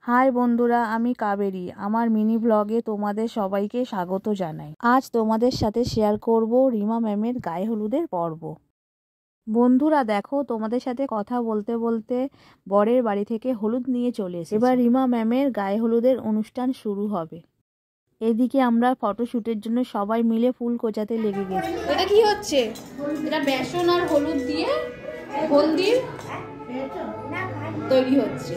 High বন্ধুরা, আমি কাবেরী। আমার মিনি ব্লগে তোমাদের সবাইকে স্বাগত জানাই। আজ তোমাদের সাথে শেয়ার করব রিমা ম্যামের গায়ে হলুদের পর্ব। বন্ধুরা দেখো, তোমাদের সাথে কথা বলতে বলতে বরের বাড়ি থেকে হলুদ নিয়ে চলে এসেছে। এবার রিমা ম্যামের গায়ে হলুদের অনুষ্ঠান শুরু হবে। এদিকে আমরা ফটোশুটের জন্য সবাই মিলে ফুল কোচাতে লেগে গেছি। এটা কি হচ্ছে? এটা বেসন আর হলুদ দিয়ে হলদি তৈরি হচ্ছে।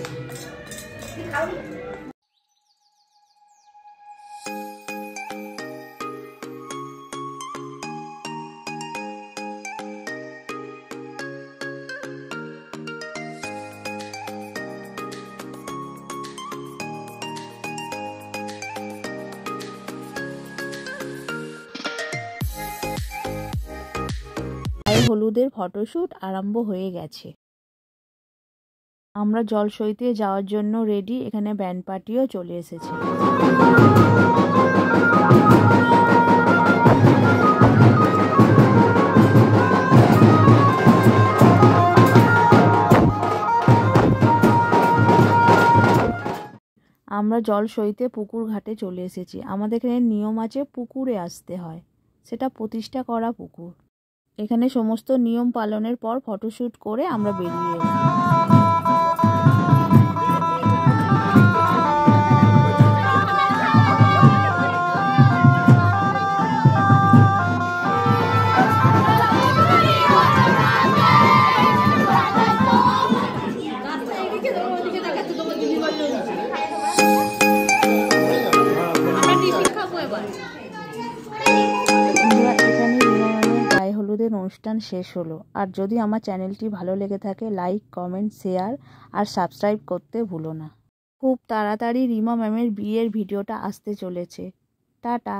গায়ে হলুদের ফটোশুট আরম্ভ হয়ে গেছে। আমরা জলসইতে যাওয়ার জন্য রেডি। এখানে ব্যান্ড পার্টিও চলে এসেছে। আমরা জলসইতে পুকুর ঘাটে চলে এসেছি। আমাদের এখানে নিয়ম আছে, পুকুরে আসতে হয়। সেটা প্রতিষ্ঠা করা পুকুর। এখানে সমস্ত নিয়ম পালনের পর ফটোশুট করে আমরা বেরিয়ে এলাম। অনুষ্ঠান শেষ হলো। আর যদি আমার চ্যানেলটি ভালো লেগে থাকে, লাইক, কমেন্ট, শেয়ার আর সাবস্ক্রাইব করতে ভুলো না। খুব তাড়াতাড়ি রিমা ম্যামের বিয়ের ভিডিওটা আসতে চলেছে। টাটা।